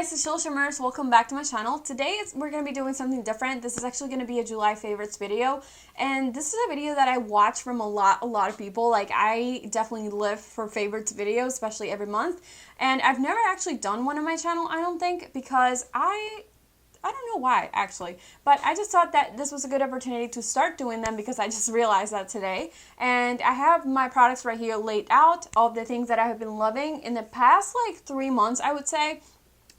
guys, it's Sheila Shimmers. Welcome back to my channel. Today we're going to be doing something different. This is actually going to be a July favorites video, and this is a video that I watch from a lot of people. Like, I definitely live for favorites videos, especially every month, and I've never actually done one on my channel, I don't think, because I don't know why, actually, but I just thought that this was a good opportunity to start doing them because I just realized that today. And I have my products right here laid out, all the things that I have been loving in the past like 3 months, I would say.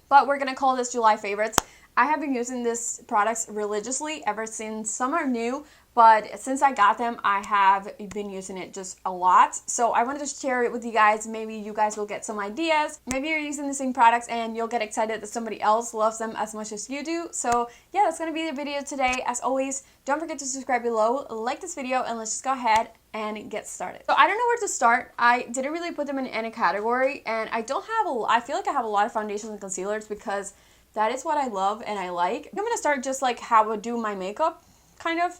But we're gonna call this July favorites. I have been using these products religiously ever since some are new, but since I got them, I have been using it just a lot. So I wanted to share it with you guys. Maybe you guys will get some ideas. Maybe you're using the same products and you'll get excited that somebody else loves them as much as you do. So yeah, that's gonna be the video today. As always, don't forget to subscribe below, like this video, and let's just go ahead and get started. So I don't know where to start. I didn't really put them in any category, and I feel like I have a lot of foundations and concealers because that is what I love and I like. I'm gonna start just like how I would do my makeup, kind of.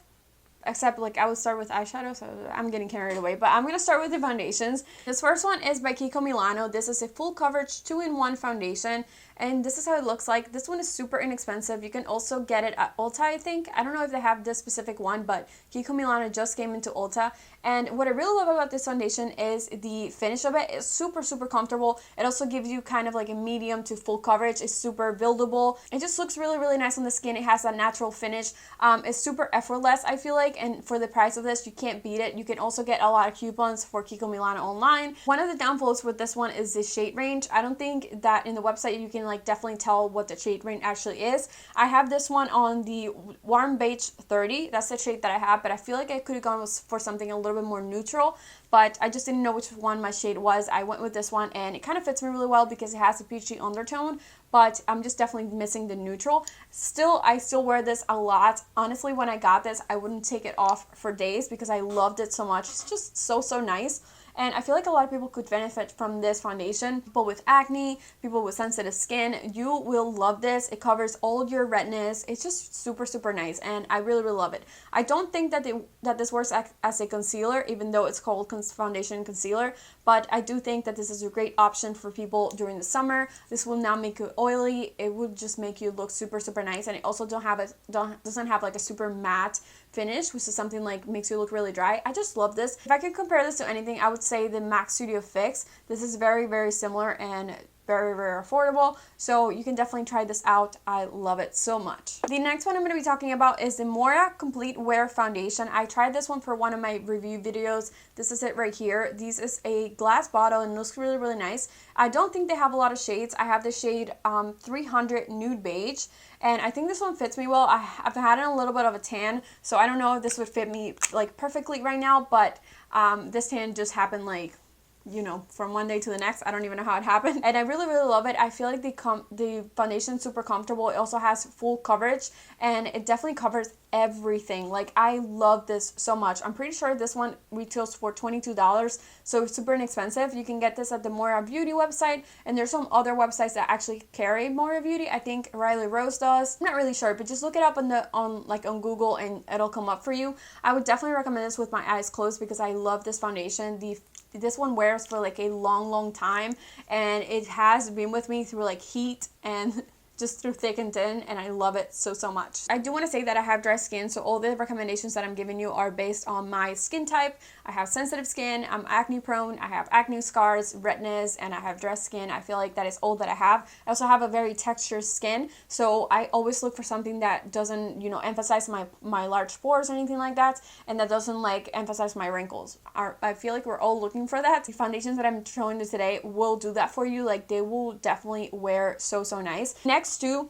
Except like I would start with eyeshadow, so I'm getting carried away. But I'm going to start with the foundations. This first one is by Kiko Milano. This is a full coverage 2-in-1 foundation. And this is how it looks like. This one is super inexpensive. You can also get it at Ulta, I think. I don't know if they have this specific one, but Kiko Milano just came into Ulta. And what I really love about this foundation is the finish of it. It's super comfortable. It also gives you kind of like a medium to full coverage. It's super buildable. It just looks really nice on the skin. It has a natural finish. It's super effortless, I feel like. And for the price of this, you can't beat it. You can also get a lot of coupons for Kiko Milano online. One of the downfalls with this one is the shade range. I don't think that in the website you can like definitely tell what the shade range actually is. I have this one on the Warm Beige 30. That's the shade that I have, but I feel like I could have gone for something a little bit more neutral, but I just didn't know which one my shade was. I went with this one, and it kind of fits me really well because it has a peachy undertone, but I'm just definitely missing the neutral. I still wear this a lot. Honestly, when I got this, I wouldn't take it off for days because I loved it so much. It's just so nice. And I feel like a lot of people could benefit from this foundation. People with acne, people with sensitive skin, you will love this. It covers all your redness. It's just super nice, and I really love it. I don't think that this works as a concealer, even though it's called foundation concealer, but I do think that this is a great option for people during the summer. This will not make you oily. It will just make you look super nice, and it also doesn't have like a super matte finish, which is something like makes you look really dry. I just love this. If I could compare this to anything, I would say the MAC Studio Fix. This is very similar and very affordable, so you can definitely try this out. I love it so much. The next one I'm going to be talking about is the Moira Complete Wear Foundation. I tried this one for one of my review videos. This is it right here. This is a glass bottle and looks really nice. I don't think they have a lot of shades. I have the shade 300 Nude Beige, and I think this one fits me well. I've had a little bit of a tan, so I don't know if this would fit me like perfectly right now, but this tan just happened like, you know, from one day to the next. I don't even know how it happened, and I really love it. I feel like the foundation is super comfortable. It also has full coverage, and it definitely covers everything. Like, I love this so much. I'm pretty sure this one retails for $22, so it's super inexpensive. You can get this at the Moira Beauty website, and there's some other websites that actually carry Moira Beauty. I think Riley Rose does. I'm not really sure, but just look it up on Google and it'll come up for you. I would definitely recommend this with my eyes closed because I love this foundation. This one wears for like a long time, and it has been with me through like heat and just through thick and thin, and I love it so much. I do want to say that I have dry skin, so all the recommendations that I'm giving you are based on my skin type. I have sensitive skin, I'm acne prone, I have acne scars, redness, and I have dry skin. I feel like that is all that I have. I also have a very textured skin, so I always look for something that doesn't, you know, emphasize my large pores or anything like that, and that doesn't like emphasize my wrinkles. I feel like we're all looking for that. The foundations that I'm showing you today will do that for you. Like, they will definitely wear so nice. Next two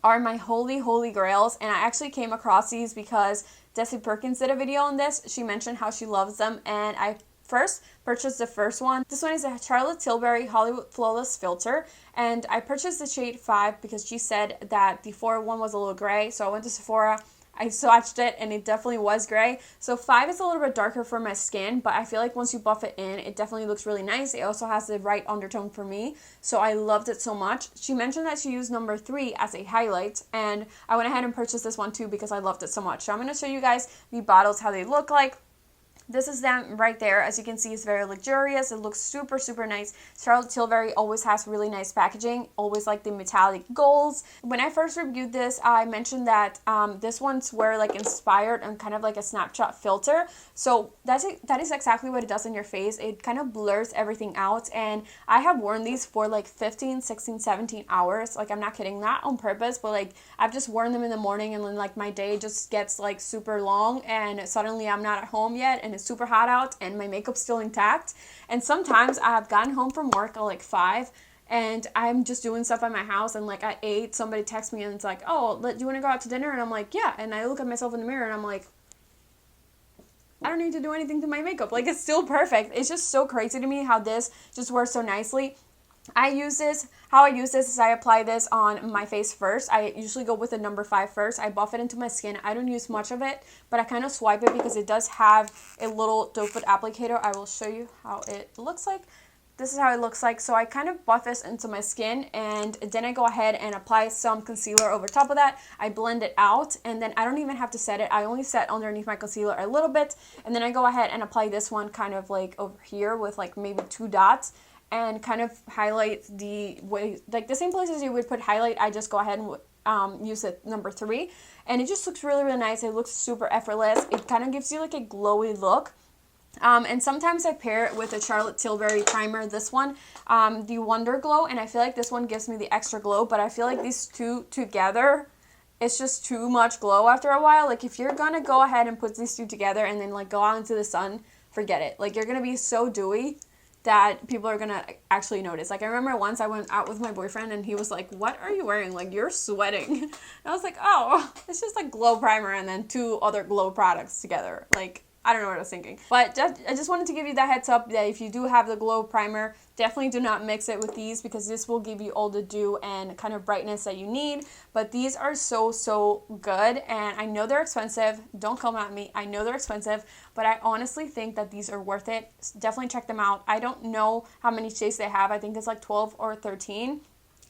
are my holy grails, and I actually came across these because Desi Perkins did a video on this. She mentioned how she loves them, and I first purchased the first one. This one is a Charlotte Tilbury Hollywood Flawless Filter, and I purchased the shade 5 because she said that the 4 one was a little gray, so I went to Sephora. I swatched it, and it definitely was gray. So 5 is a little bit darker for my skin, but I feel like once you buff it in, it definitely looks really nice. It also has the right undertone for me, so I loved it so much. She mentioned that she used number 3 as a highlight, and I went ahead and purchased this one too because I loved it so much. So I'm going to show you guys the bottles, how they look like. This is them right there. As you can see, it's very luxurious. It looks super, super nice. Charlotte Tilbury always has really nice packaging, always like the metallic golds. When I first reviewed this, I mentioned that this ones were like inspired and kind of like a snapshot filter. So that is exactly what it does in your face. It kind of blurs everything out, and I have worn these for like 15, 16, 17 hours. Like, I'm not kidding, not on purpose, but like I've just worn them in the morning, and then like my day just gets like super long, and suddenly I'm not at home yet, and it's super hot out, and my makeup's still intact. And sometimes I have gotten home from work at like 5, and I'm just doing stuff at my house, and like at 8, somebody texts me and it's like, oh, do you want to go out to dinner? And I'm like, yeah. And I look at myself in the mirror and I'm like, I don't need to do anything to my makeup. Like, it's still perfect. It's just so crazy to me how this just works so nicely. How I use this is I apply this on my face first. I usually go with the number 5 first. I buff it into my skin. I don't use much of it, but I kind of swipe it because it does have a little doe foot applicator. I will show you how it looks like. This is how it looks like. So I kind of buff this into my skin, and then I go ahead and apply some concealer over top of that. I blend it out, and then I don't even have to set it. I only set underneath my concealer a little bit, and then I go ahead and apply this one kind of like over here with like maybe 2 dots, and kind of highlight the way, like the same places you would put highlight. I just go ahead and use it number 3, and it just looks really, really nice. It looks super effortless. It kind of gives you like a glowy look. And sometimes I pair it with a Charlotte Tilbury primer, this one, the Wonder Glow, and I feel like this one gives me the extra glow, but I feel like these two together, it's just too much glow after a while. Like, if you're gonna go ahead and put these two together and then like go out into the sun, forget it. Like, you're gonna be so dewy that people are gonna actually notice. Like, I remember once I went out with my boyfriend and he was like, what are you wearing? Like, you're sweating. And I was like, oh, it's just like glow primer and then 2 other glow products together. Like, I don't know what I was thinking. But I just wanted to give you that heads up that if you do have the glow primer, definitely do not mix it with these, because this will give you all the dew and kind of brightness that you need. But these are so, so good, and I know they're expensive. Don't come at me. I know they're expensive, but I honestly think that these are worth it. Definitely check them out. I don't know how many shades they have. I think it's like 12 or 13.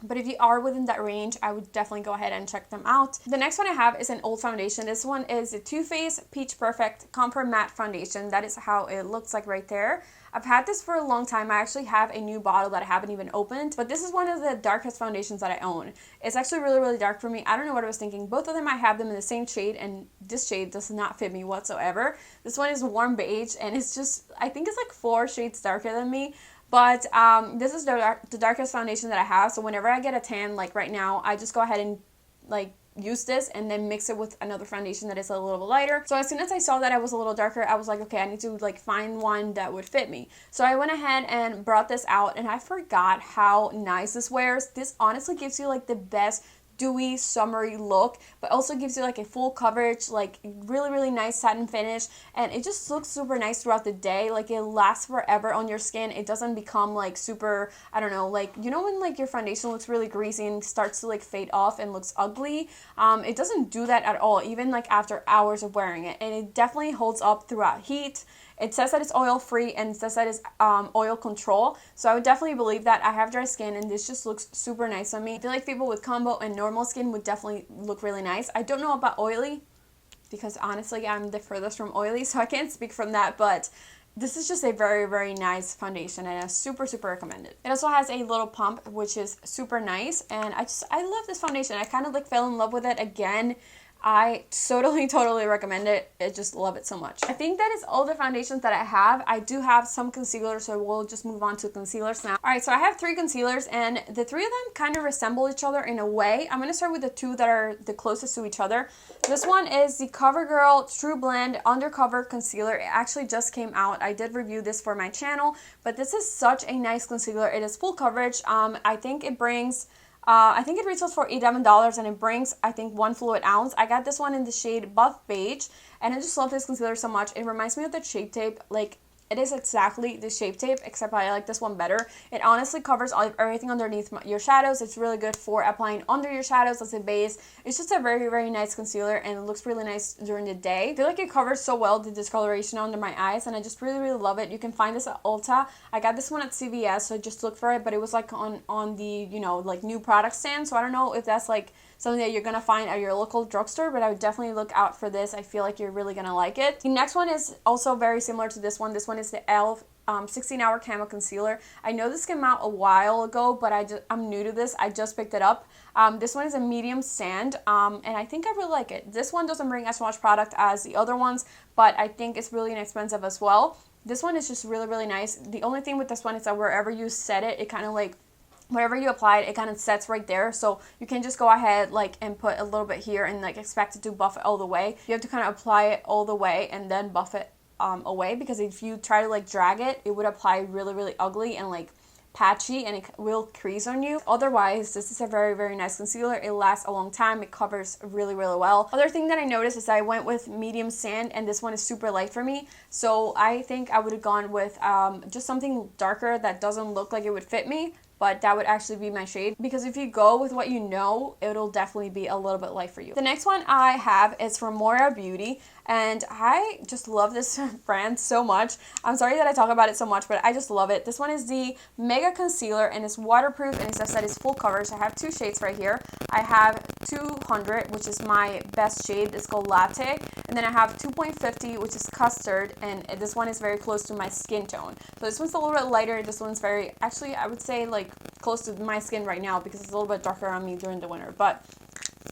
But if you are within that range, I would definitely go ahead and check them out. The next one I have is an old foundation. This one is the Too Faced Peach Perfect Comfort Matte Foundation. That is how it looks like right there. I've had this for a long time. I actually have a new bottle that I haven't even opened, but this is one of the darkest foundations that I own. It's actually really, really dark for me. I don't know what I was thinking. Both of them, I have them in the same shade, and this shade does not fit me whatsoever. This one is warm beige, and it's just, I think it's like 4 shades darker than me. But this is the darkest foundation that I have. So whenever I get a tan, like right now, I just go ahead and like use this and then mix it with another foundation that is a little bit lighter. So as soon as I saw that I was a little darker, I was like, okay, I need to like find one that would fit me. So I went ahead and brought this out, and I forgot how nice this wears. This honestly gives you like the best dewy, summery look, but also gives you like a full coverage, like really, really nice satin finish, and it just looks super nice throughout the day. Like, it lasts forever on your skin. It doesn't become like super, I don't know, like, you know when like your foundation looks really greasy and starts to like fade off and looks ugly? It doesn't do that at all, even like after hours of wearing it, and it definitely holds up throughout heat. It says that it's oil free, and it says that it's oil control, so I would definitely believe that. I have dry skin, and this just looks super nice on me. I feel like people with combo and normal skin would definitely look really nice. I don't know about oily, because honestly I'm the furthest from oily, so I can't speak from that, but this is just a very, very nice foundation, and I super, super recommend it. It also has a little pump, which is super nice, and I love this foundation. I kind of like fell in love with it again. I totally recommend it. I just love it so much. I think that is all the foundations that I have. I do have some concealers, so we'll just move on to concealers now. Alright, so I have 3 concealers, and the 3 of them kind of resemble each other in a way. I'm going to start with the 2 that are the closest to each other. This one is the CoverGirl True Blend Undercover Concealer. It actually just came out. I did review this for my channel, but this is such a nice concealer. It is full coverage. I think it brings... I think it retails for $11, and it brings, I think, 1 fluid ounce. I got this one in the shade Buff Beige, and I just love this concealer so much. It reminds me of the Shape Tape. Like, It is exactly the Shape Tape, except I like this one better. It honestly covers everything underneath your shadows. It's really good for applying under your shadows as a base. It's just a very, very nice concealer, and it looks really nice during the day. I feel like it covers so well the discoloration under my eyes, and I just really, really love it. You can find this at Ulta. I got this one at CVS, so just look for it, but it was like on the, you know, like new product stand, so I don't know if that's like something that you're gonna find at your local drugstore, but I would definitely look out for this. I feel like you're really gonna like it. The next one is also very similar to this one. This one is the e.l.f. 16-hour camo concealer. I know this came out a while ago, but I'm new to this. I just picked it up. This one is a medium sand, and I think I really like it. This one doesn't bring as much product as the other ones, but I think it's really inexpensive as well. This one is just really, really nice. The only thing with this one is that wherever you set it, it kind of like, wherever you apply it, it kind of sets right there, so you can just go ahead like and put a little bit here and like expect it to buff it all the way. You have to kind of apply it all the way and then buff it away, because if you try to like drag it, it would apply really, really ugly and like patchy, and it will crease on you. Otherwise, this is a very, very nice concealer. It lasts a long time. It covers really, really well. Other thing that I noticed is I went with medium sand, and this one is super light for me, so I think I would have gone with just something darker that doesn't look like it would fit me, but that would actually be my shade, because if you go with what you know, it'll definitely be a little bit light for you. The next one I have is from Moira Beauty, and I just love this brand so much. I'm sorry that I talk about it so much, but I just love it. This one is the Mega Concealer, and it's waterproof, and it says that it's full coverage. I have two shades right here. I have 200, which is my best shade. It's called Latte, and then I have 2.50, which is Custard, and this one is very close to my skin tone. So this one's a little bit lighter. This one's very, actually, I would say like close to my skin right now, because it's a little bit darker on me during the winter, but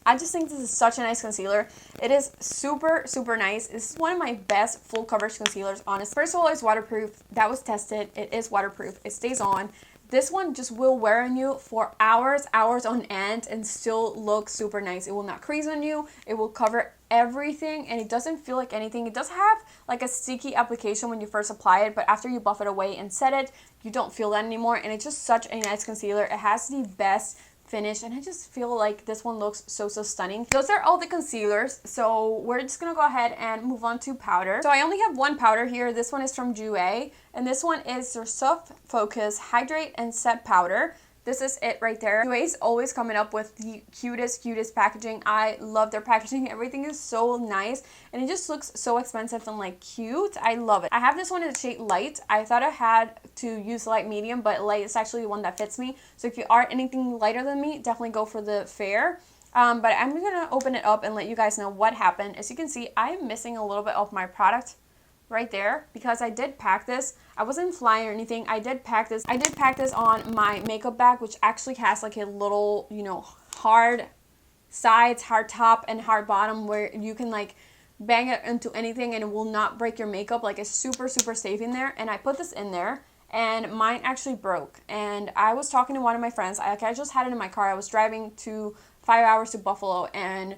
I just think this is such a nice concealer. It is super, super nice. This is one of my best full coverage concealers, honestly. First of all, it's waterproof. That was tested. It is waterproof. It stays on. This one just will wear on you for hours on end and still look super nice. It will not crease on you. It will cover everything, and it doesn't feel like anything. It does have like a sticky application when you first apply it, but after you buff it away and set it, you don't feel that anymore, and it's just such a nice concealer. It has the best finish, and I just feel like this one looks so stunning. Those are all the concealers, so we're just gonna go ahead and move on to powder. So I only have one powder here. This one is from Jouer, and this one is their Soft Focus Hydrate and Set Powder. This is it right there. Jouer is always coming up with the cutest packaging. I love their packaging. Everything is so nice, and it just looks so expensive and like cute. I love it. I have this one in the shade Light. I thought I had to use light medium, but Light is actually the one that fits me. So if you are anything lighter than me, definitely go for the Fair. But I'm gonna open it up and let you guys know what happened. As you can see, I'm missing a little bit of my product right there, because I did pack this. I wasn't flying or anything. I did pack this. I did pack this on my makeup bag, which actually has like a little, you know, hard sides, hard top, and hard bottom, where you can like bang it into anything and it will not break your makeup. Like, it's super safe in there. And I put this in there, and mine actually broke. And I was talking to one of my friends. I just had it in my car. I was driving 5 hours to Buffalo, and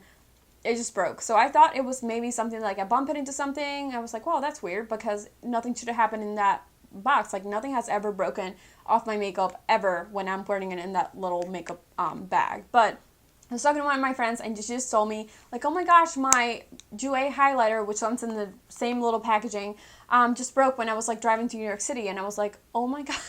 it just broke. So I thought it was maybe something like I bumped it into something. I was like, well, that's weird, because nothing should have happened in that box. Like, nothing has ever broken off my makeup ever when I'm putting it in that little makeup bag. But I was talking to one of my friends, and she just told me, like, oh my gosh, my Jouer highlighter, which comes in the same little packaging, just broke when I was like driving to New York City. And I was like, oh my god.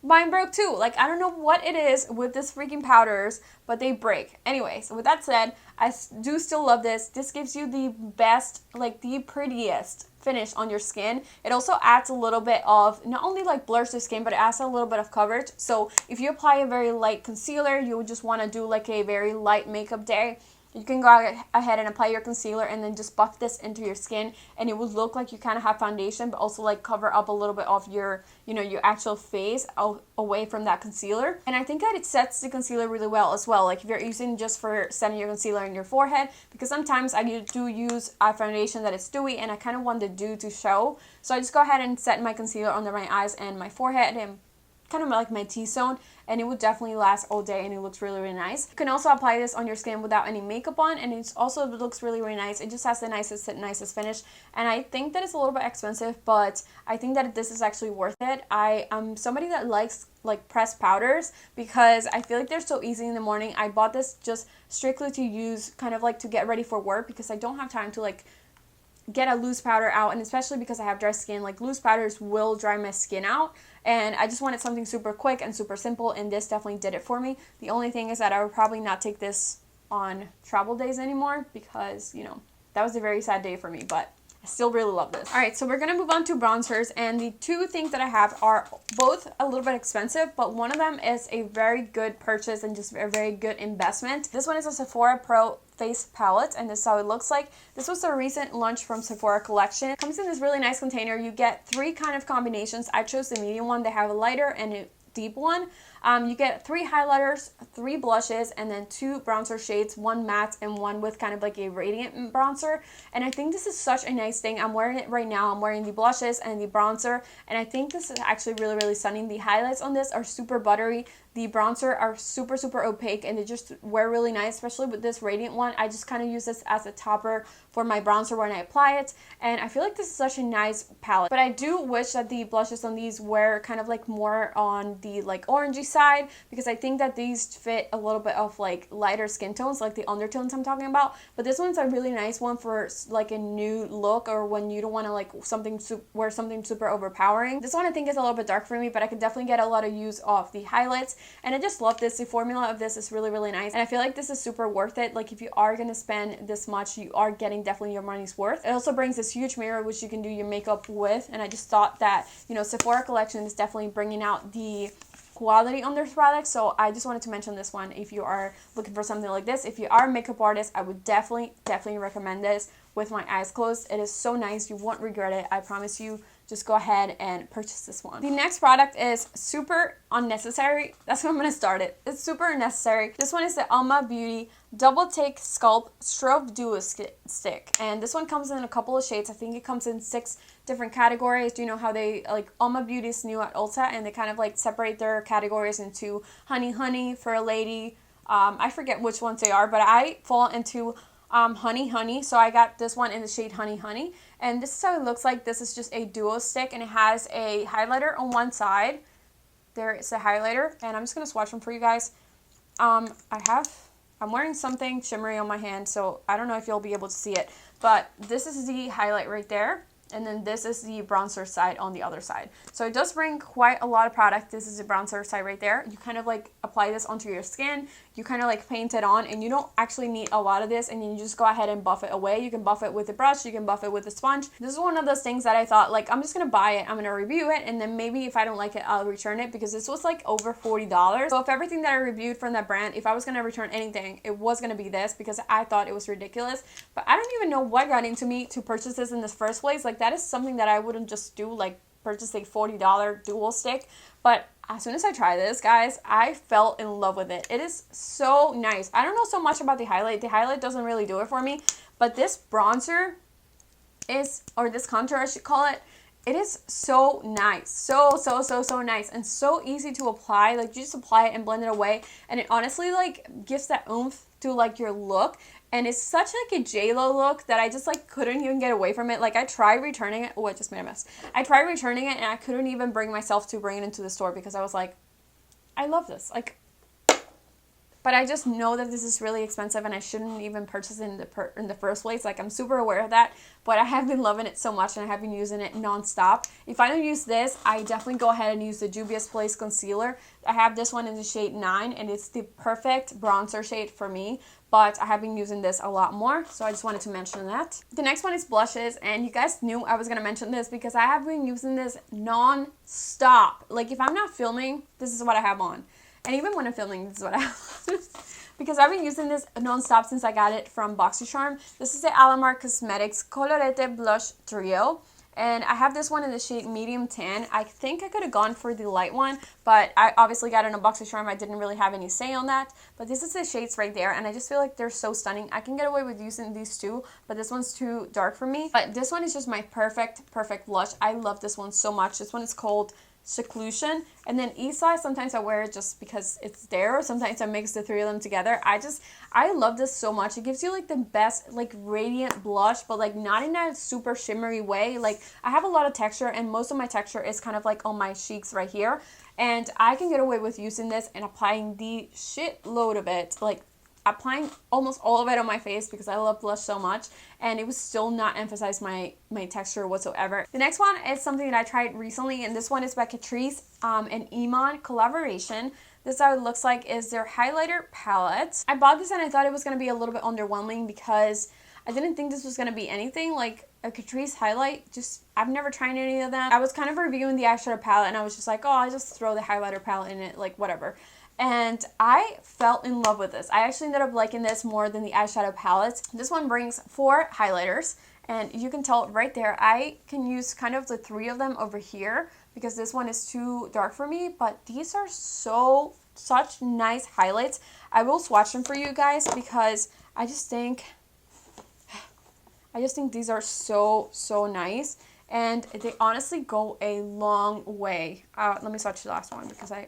Mine broke too. Like, I don't know what it is with this freaking powders, but they break. Anyway, so with that said, I do still love this. This gives you the best, like the prettiest finish on your skin. It also adds a little bit of, not only like blurs the skin, but it adds a little bit of coverage. So if you apply a very light concealer, you would just want to do like a very light makeup day, you can go ahead and apply your concealer and then just buff this into your skin, and it will look like you kind of have foundation, but also like cover up a little bit of your, you know, your actual face away from that concealer. And I think that it sets the concealer really well as well. Like, if you're using just for setting your concealer in your forehead, because sometimes I do use a foundation that is dewy, and I kind of want the dew to show. So I just go ahead and set my concealer under my eyes and my forehead, and kind of like my T-zone, and it would definitely last all day, and it looks really nice. You can also apply this on your skin without any makeup on, and it also looks really nice. It just has the nicest finish, and I think that it's a little bit expensive, but I think that this is actually worth it. I am somebody that likes like pressed powders, because I feel like they're so easy in the morning. I bought this just strictly to use kind of like to get ready for work, because I don't have time to like get a loose powder out, and especially because I have dry skin, like loose powders will dry my skin out, and I just wanted something super quick and super simple, and this definitely did it for me. The only thing is that I would probably not take this on travel days anymore because, you know, that was a very sad day for me, but I still really love this. Alright, so we're going to move on to bronzers, and the two things that I have are both a little bit expensive, but one of them is a very good purchase and just a very good investment. This one is a Sephora Pro face palette, and this is how it looks like. This was a recent launch from Sephora collection. It comes in this really nice container. You get three kind of combinations. I chose the medium one. They have a lighter and a deep one. You get 3 highlighters, 3 blushes, and then 2 bronzer shades, 1 matte and 1 with kind of like a radiant bronzer. And I think this is such a nice thing. I'm wearing it right now. I'm wearing the blushes and the bronzer, and I think this is actually really, really stunning. The highlights on this are super buttery. The bronzer are super, super opaque, and they just wear really nice, especially with this radiant one. I just kind of use this as a topper for my bronzer when I apply it, and I feel like this is such a nice palette. But I do wish that the blushes on these were kind of like more on the like orangey side, because I think that these fit a little bit of like lighter skin tones, like the undertones I'm talking about. But this one's a really nice one for like a nude look, or when you don't want to like wear something super overpowering. This one I think is a little bit dark for me, but I could definitely get a lot of use of the highlights, and I just love this. The formula of this is really, really nice, and I feel like this is super worth it. Like if you are gonna spend this much, you are getting definitely your money's worth. It also brings this huge mirror which you can do your makeup with, and I just thought that, you know, Sephora collection is definitely bringing out the quality on their products, so I just wanted to mention this one if you are looking for something like this. If you are a makeup artist, I would definitely recommend this with my eyes closed. It is so nice. You won't regret it. I promise you. Just go ahead and purchase this one. The next product is super unnecessary. That's how I'm going to start it. It's super unnecessary. This one is the Alma Beauty Double Take Sculpt Strobe Duo Stick. And this one comes in a couple of shades. I think it comes in 6 different categories. Do you know how they, like, Alma Beauty is new at Ulta, and they kind of like separate their categories into Honey, For a Lady. I forget which ones they are, but I fall into Honey, so I got this one in the shade Honey, and this is how it looks like. This is just a duo stick, and it has a highlighter on one side. There is a highlighter, and I'm just gonna swatch them for you guys. I'm wearing something shimmery on my hand, so I don't know if you'll be able to see it, but this is the highlight right there, and then this is the bronzer side on the other side. So it does bring quite a lot of product. This is the bronzer side right there. You kind of like apply this onto your skin. You kind of like paint it on, and you don't actually need a lot of this, and then you just go ahead and buff it away. You can buff it with a brush. You can buff it with a sponge. This is one of those things that I thought, like, I'm just going to buy it. I'm going to review it, and then maybe if I don't like it, I'll return it, because this was like over $40. So if everything that I reviewed from that brand, if I was going to return anything, it was going to be this, because I thought it was ridiculous. But I don't even know what got into me to purchase this in the first place. Like, that is something that I wouldn't just do, like purchase a $40 dual stick. But as soon as I try this, guys, I fell in love with it. It is so nice. I don't know so much about the highlight. The highlight doesn't really do it for me, but this bronzer is, or this contour I should call it, it is so nice. So nice, and so easy to apply. Like, you just apply it and blend it away, and it honestly like gives that oomph to like your look. And it's such like a J-Lo look that I just like couldn't even get away from it. Like, I tried returning it. Oh, I just made a mess. I tried returning it, and I couldn't even bring myself to bring it into the store, because I was like, I love this. Like, but I just know that this is really expensive, and I shouldn't even purchase it in the first place. Like, I'm super aware of that, but I have been loving it so much, and I have been using it non-stop. If I don't use this, I definitely go ahead and use the Juvia's Place Concealer. I have this one in the shade 9, and it's the perfect bronzer shade for me, but I have been using this a lot more, so I just wanted to mention that. The next one is blushes, and you guys knew I was going to mention this because I have been using this non-stop. Like, if I'm not filming, this is what I have on. And even when I'm filming, this is what I have on. Because I've been using this non-stop since I got it from BoxyCharm. This is the Alamar Cosmetics Colorete Blush Trio. And I have this one in the shade medium tan. I think I could have gone for the light one, but I obviously got it on BoxyCharm. I didn't really have any say on that. But this is the shades right there, and I just feel like they're so stunning. I can get away with using these two, but this one's too dark for me. But this one is just my perfect blush. I love this one so much. This one is called Seclusion, and then Isla, sometimes I wear it just because it's there, or sometimes I mix the 3 of them together. I love this so much. It gives you like the best like radiant blush, but like not in a super shimmery way. Like, I have a lot of texture, and most of my texture is kind of like on my cheeks right here, and I can get away with using this and applying the shitload of it. Like, applying almost all of it on my face because I love blush so much, and it was still not emphasize my texture whatsoever. The next one is something that I tried recently, and this one is by Catrice and Iman collaboration. This is how it looks like, is their highlighter palette. I bought this and I thought it was going to be a little bit underwhelming because I didn't think this was going to be anything like a Catrice highlight. Just, I've never tried any of them. I was kind of reviewing the eyeshadow palette and I was just like, oh, I just throw the highlighter palette in it, like whatever. And I fell in love with this. I actually ended up liking this more than the eyeshadow palettes. This one brings 4 highlighters, and you can tell right there, I can use kind of the 3 of them over here because this one is too dark for me, but these are such nice highlights. I will swatch them for you guys because I just think these are so nice, and they honestly go a long way. Let me swatch the last one because I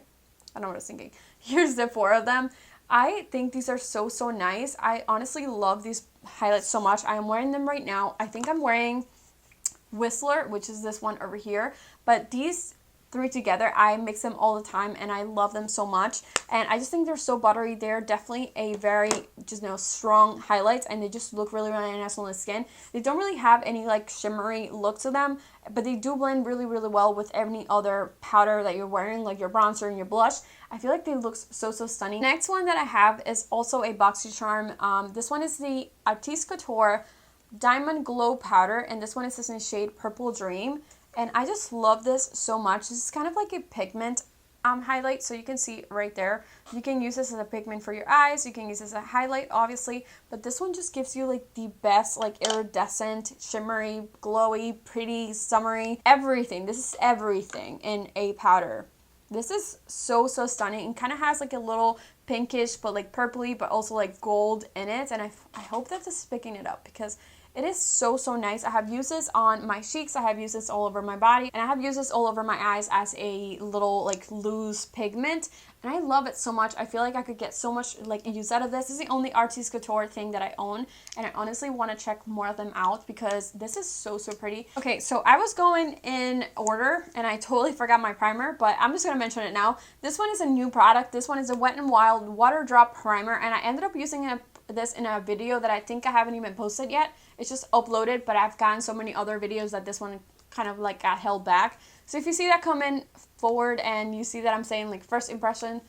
don't know what I was thinking. Here's the 4 of them. I think these are so nice. I honestly love these highlights so much. I am wearing them right now. I think I'm wearing Whistler, which is this one over here, but these 3 together, I mix them all the time and I love them so much, and I just think they're so buttery. They're definitely a very just strong highlights, and they just look really nice on the skin. They don't really have any like shimmery look to them, but they do blend really well with any other powder that you're wearing, like your bronzer and your blush. I feel like they look so stunning. Next one that I have is also a BoxyCharm. This one is the Artiste Couture Diamond Glow Powder, and this one is in the shade Purple Dream. And I just love this so much. This is kind of like a pigment highlight, so you can see right there. You can use this as a pigment for your eyes. You can use this as a highlight, obviously. But this one just gives you like the best, like iridescent, shimmery, glowy, pretty, summery, everything. This is everything in a powder. This is so stunning. It kind of has like a little pinkish, but like purpley, but also like gold in it. And I hope that this is picking it up because it is so nice. I have used this on my cheeks, I have used this all over my body, and I have used this all over my eyes as a little like loose pigment, and I love it so much. I feel like I could get so much like use out of this. This is the only Artiste Couture thing that I own, and I honestly want to check more of them out because this is so pretty. Okay, so I was going in order and I totally forgot my primer, but I'm just going to mention it now. This one is a new product. This one is a Wet n Wild Water Drop Primer, and I ended up using this in a video that I think I haven't even posted yet. It's just uploaded, but I've gotten so many other videos that this one kind of like got held back. So if you see that coming forward and you see that I'm saying like first impression,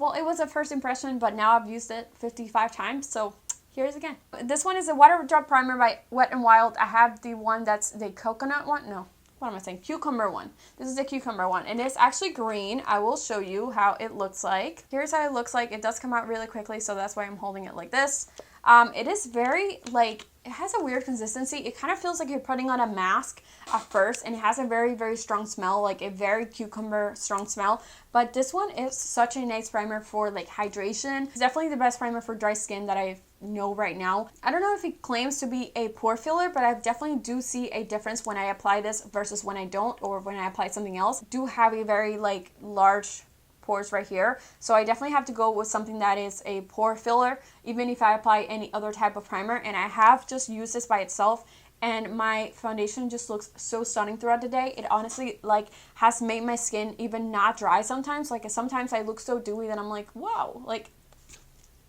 well, it was a first impression, but now I've used it 55 times, so here's again. This one is a Water Drop Primer by Wet n Wild. I have the one that's the coconut one. No, what am I saying? Cucumber one. This is the cucumber one, and it's actually green. I will show you how it looks like. Here's how it looks like. It does come out really quickly, so that's why I'm holding it like this. It is very like, it has a weird consistency. It kind of feels like you're putting on a mask at first, and it has a very strong smell, like a very cucumber strong smell. But this one is such a nice primer for like hydration. It's definitely the best primer for dry skin that I know right now. I don't know if it claims to be a pore filler, but I definitely do see a difference when I apply this versus when I don't, or when I apply something else. I do have a very like large pores right here, so I definitely have to go with something that is a pore filler even if I apply any other type of primer. And I have just used this by itself, and my foundation just looks so stunning throughout the day. It honestly like has made my skin even not dry sometimes. Like sometimes I look so dewy that I'm like, wow, like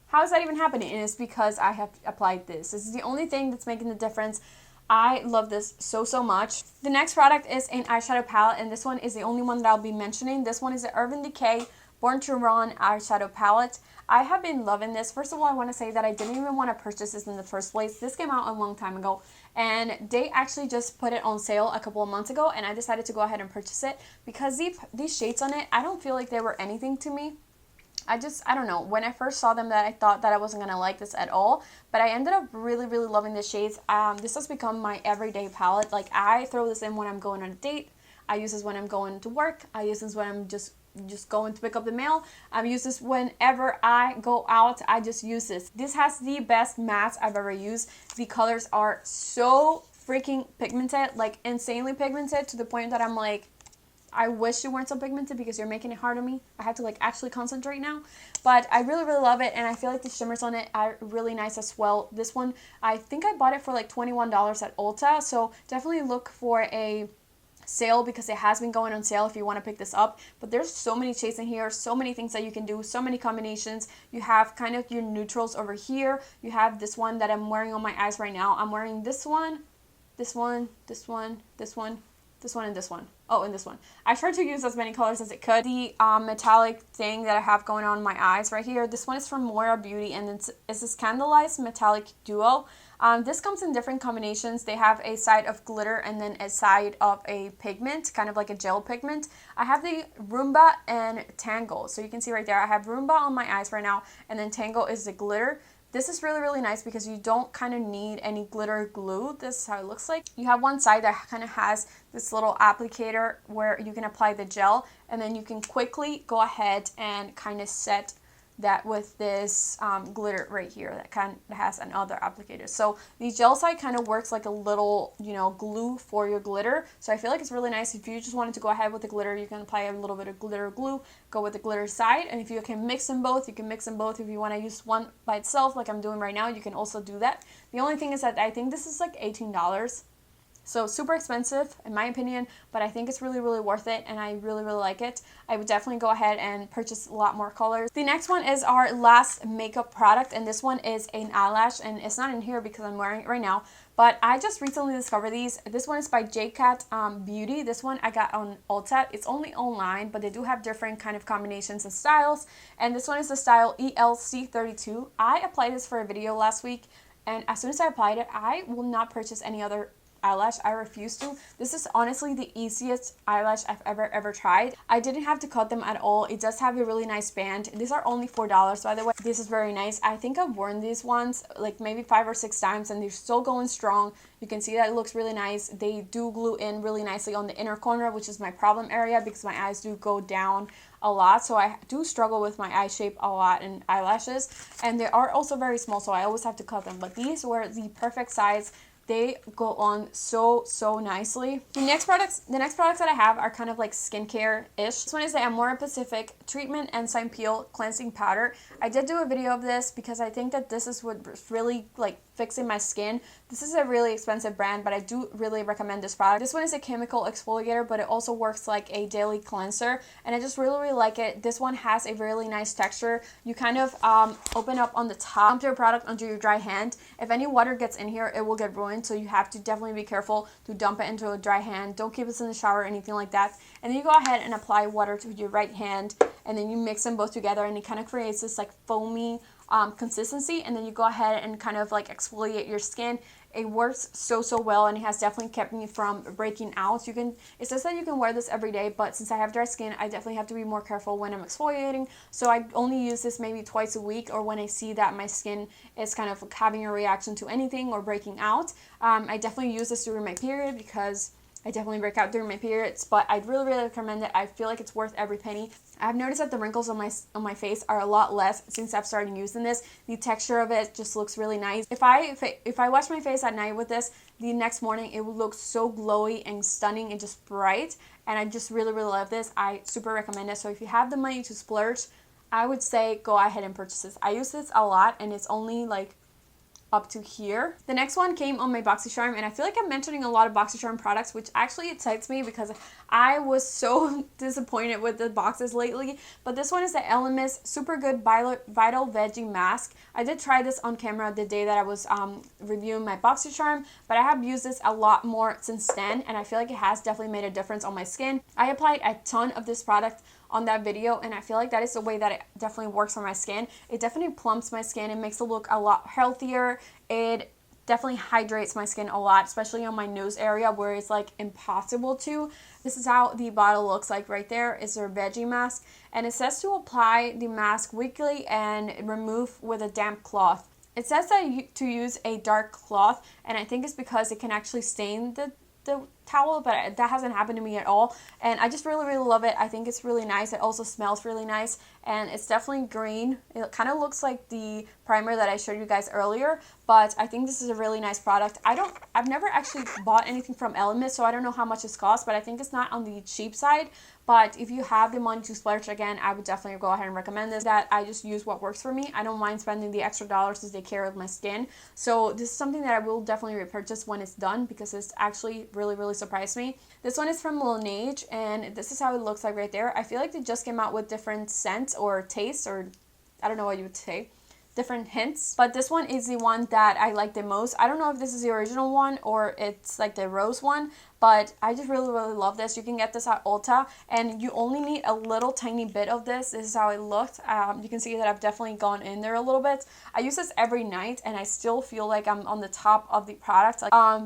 how is that even happening? And it's because I have applied this. This is the only thing that's making the difference. I love this so much. The next product is an eyeshadow palette, and this one is the only one that I'll be mentioning. This one is the Urban Decay Born to Run eyeshadow palette. I have been loving this. First of all, I want to say that I didn't even want to purchase this in the first place. This came out a long time ago, and they actually just put it on sale a couple of months ago, and I decided to go ahead and purchase it because these shades on it, I don't feel like they were anything to me. I don't know, when I first saw them, that I thought that I wasn't going to like this at all, but I ended up really loving the shades. This has become my everyday palette. Like I throw this in when I'm going on a date. I use this when I'm going to work. I use this when I'm just going to pick up the mail. I use this whenever I go out. I just use this. This has the best mattes I've ever used. The colors are so freaking pigmented, like insanely pigmented, to the point that I'm like, I wish you weren't so pigmented because you're making it hard on me. I have to like actually concentrate now. But I really love it, and I feel like the shimmers on it are really nice as well. This one, I think I bought it for like $21 at Ulta, so definitely look for a sale because it has been going on sale if you want to pick this up. But there's so many shades in here, so many things that you can do, so many combinations. You have kind of your neutrals over here. You have this one that I'm wearing on my eyes right now. I'm wearing this one, this one, this one, this one, this one, and this one. Oh, and this one. I tried to use as many colors as it could. The metallic thing that I have going on my eyes right here, this one is from Moira Beauty, and it's a Scandeleyes metallic duo. This comes in different combinations. They have a side of glitter and then a side of a pigment, kind of like a gel pigment. I have the Rumba and Tango. So you can see right there, I have Rumba on my eyes right now, and then Tango is the glitter. This is really, really nice because you don't kind of need any glitter glue. This is how it looks like. You have one side that kind of has this little applicator where you can apply the gel, and then you can quickly go ahead and kind of set that with this glitter right here that kind of has another applicator. So the gel side kind of works like a little, you know, glue for your glitter. So I feel like it's really nice. If you just wanted to go ahead with the glitter, you can apply a little bit of glitter glue, go with the glitter side. And if you can mix them both, you can mix them both. If you want to use one by itself like I'm doing right now, you can also do that. The only thing is that I think this is like $18. So super expensive in my opinion, but I think it's really, really worth it, and I really, really like it. I would definitely go ahead and purchase a lot more colors. The next one is our last makeup product, and this one is an eyelash, and it's not in here because I'm wearing it right now, but I just recently discovered these. This one is by JCat Beauty. This one I got on Ulta. It's only online, but they do have different kind of combinations and styles, and this one is the style ELC32. I applied this for a video last week, and as soon as I applied it, I will not purchase any other eyelash. I refuse to. This is honestly the easiest eyelash I've ever tried. I didn't have to cut them at all. It does have a really nice band. These are only $4, by the way. This is very nice. I think I've worn these ones like maybe 5 or 6 times, and they're still going strong. You can see that it looks really nice. They do glue in really nicely on the inner corner, which is my problem area because my eyes do go down a lot, so I do struggle with my eye shape a lot in eyelashes, and they are also very small, so I always have to cut them. But these were the perfect size. They go on so nicely. The next products that I have are kind of like skincare-ish. This one is the Moira Pacific Treatment Enzyme Peel Cleansing Powder. I did do a video of this because I think that this is what's really like fixing my skin. This is a really expensive brand, but I do really recommend this product. This one is a chemical exfoliator, but it also works like a daily cleanser, and I just really like it. This one has a really nice texture. You kind of open up on the top, dump your product onto your dry hand. If any water gets in here, it will get ruined, so you have to definitely be careful to dump it into a dry hand. Don't keep this in the shower or anything like that. And then you go ahead and apply water to your right hand, and then you mix them both together, and it kind of creates this like foamy consistency, and then you go ahead and kind of like exfoliate your skin. It works so well, and it has definitely kept me from breaking out. It says that you can wear this every day, but since I have dry skin, I definitely have to be more careful when I'm exfoliating. So I only use this maybe twice a week, or when I see that my skin is kind of having a reaction to anything or breaking out. I definitely use this during my period because I definitely break out during my periods, but I'd really recommend it. I feel like it's worth every penny. I've noticed that the wrinkles on my face are a lot less since I've started using this. The texture of it just looks really nice. If I wash my face at night with this, the next morning it will look so glowy and stunning and just bright, and I just really love this. I super recommend it. So if you have the money to splurge, I would say go ahead and purchase this. I use this a lot, and it's only like up to here. The next one came on my BoxyCharm, and I feel like I'm mentioning a lot of BoxyCharm products, which actually excites me because I was so disappointed with the boxes lately. But this one is the Elemis Super Good Vital Veggie Mask. I did try this on camera the day that I was reviewing my BoxyCharm, but I have used this a lot more since then, and I feel like it has definitely made a difference on my skin. I applied a ton of this product on that video, and I feel like that is the way that it definitely works on my skin. It definitely plumps my skin. It makes it look a lot healthier. It definitely hydrates my skin a lot, especially on my nose area where it's like impossible to. This is how the bottle looks like right there. It's their veggie mask, and it says to apply the mask weekly and remove with a damp cloth. It says that to use a dark cloth, and I think it's because it can actually stain the towel, but that hasn't happened to me at all, and I just really love it. I think it's really nice. It also smells really nice, and it's definitely green. It kind of looks like the primer that I showed you guys earlier, but I think this is a really nice product. I've never actually bought anything from Elemis, so I don't know how much it's cost, but I think it's not on the cheap side. But if you have the money to splurge, again, I would definitely go ahead and recommend this. That I just use what works for me. I don't mind spending the extra dollars to take care of my skin. So this is something that I will definitely repurchase when it's done because it's actually really surprised me. This one is from Laneige, and this is how it looks like right there. I feel like they just came out with different scents or tastes, or I don't know what you would say, different hints, but this one is the one that I like the most. I don't know if this is the original one or it's like the rose one, but I just really love this. You can get this at Ulta, and you only need a little tiny bit of this. This is how it looked. You can see that I've definitely gone in there a little bit. I use this every night, and I still feel like I'm on the top of the product.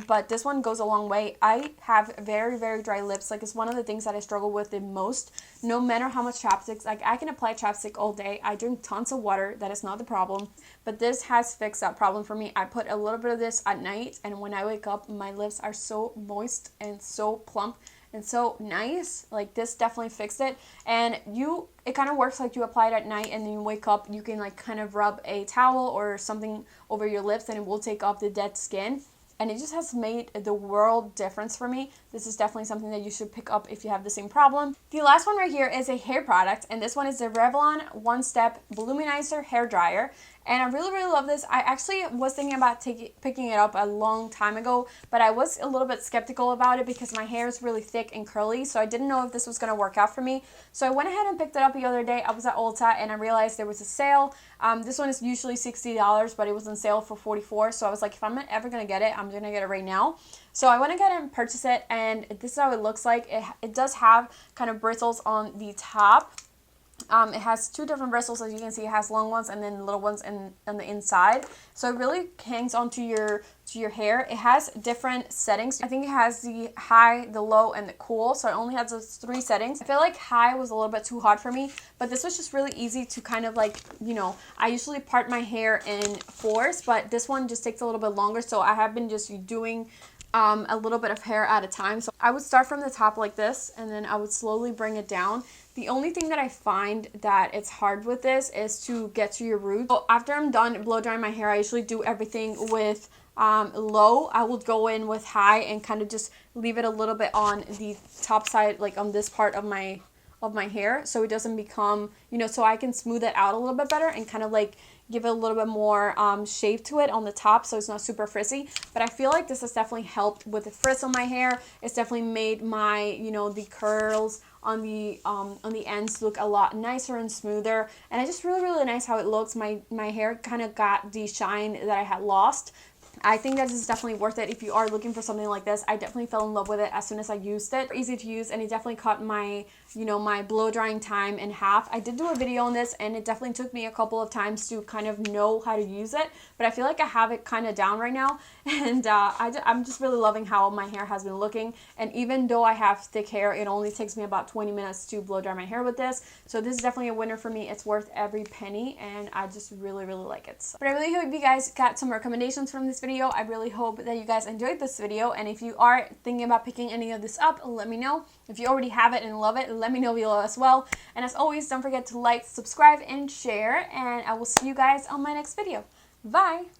But this one goes a long way. I have very dry lips. Like, it's one of the things that I struggle with the most. No matter how much chapstick, like, I can apply chapstick all day. I drink tons of water. That is not the problem. But this has fixed that problem for me. I put a little bit of this at night, and when I wake up, my lips are so moist and so plump and so nice. Like, this definitely fixed it. And it kind of works like you apply it at night, and then you wake up, you can like kind of rub a towel or something over your lips, and it will take off the dead skin. And it just has made the world difference for me. This is definitely something that you should pick up if you have the same problem. The last one right here is a hair product, and this one is the Revlon One Step Voluminizer Hair Dryer. And I really love this. I actually was thinking about picking it up a long time ago, but I was a little bit skeptical about it because my hair is really thick and curly, so I didn't know if this was going to work out for me. So I went ahead and picked it up the other day. I was at Ulta, and I realized there was a sale. This one is usually $60, but it was on sale for $44. So I was like, if I'm ever going to get it, I'm going to get it right now. So I went ahead and purchased it, and this is how it looks like. It does have kind of bristles on the top. It has two different bristles, as you can see. It has long ones and then little ones on the inside. So it really hangs onto your hair. It has different settings. I think it has the high, the low, and the cool. So it only has those 3 settings. I feel like high was a little bit too hot for me, but this was just really easy to kind of like, you know, I usually part my hair in 4s, but this one just takes a little bit longer. So I have been just doing a little bit of hair at a time. So I would start from the top like this, and then I would slowly bring it down. The only thing that I find that it's hard with this is to get to your roots. So after I'm done blow drying my hair, I usually do everything with low. I would go in with high and kind of just leave it a little bit on the top side, like on this part of my hair, so it doesn't become, you know, so I can smooth it out a little bit better and kind of like give it a little bit more shape to it on the top, so it's not super frizzy. But I feel like this has definitely helped with the frizz on my hair. It's definitely made my, you know, the curls on the ends look a lot nicer and smoother, and it's just really nice how it looks. My hair kind of got the shine that I had lost. I think that this is definitely worth it if you are looking for something like this. I definitely fell in love with it as soon as I used it. Easy to use, and it definitely cut my, you know, my blow drying time in half. I did do a video on this, and it definitely took me a couple of times to kind of know how to use it, but I feel like I have it kind of down right now, and I'm just really loving how my hair has been looking. And even though I have thick hair, it only takes me about 20 minutes to blow dry my hair with this, so this is definitely a winner for me. It's worth every penny, and I just really like it. But I really hope you guys got some recommendations from this video. I really hope that you guys enjoyed this video, and if you are thinking about picking any of this up, let me know. If you already have it and love it, let me know below as well. And as always, don't forget to like, subscribe, and share, and I will see you guys on my next video. Bye!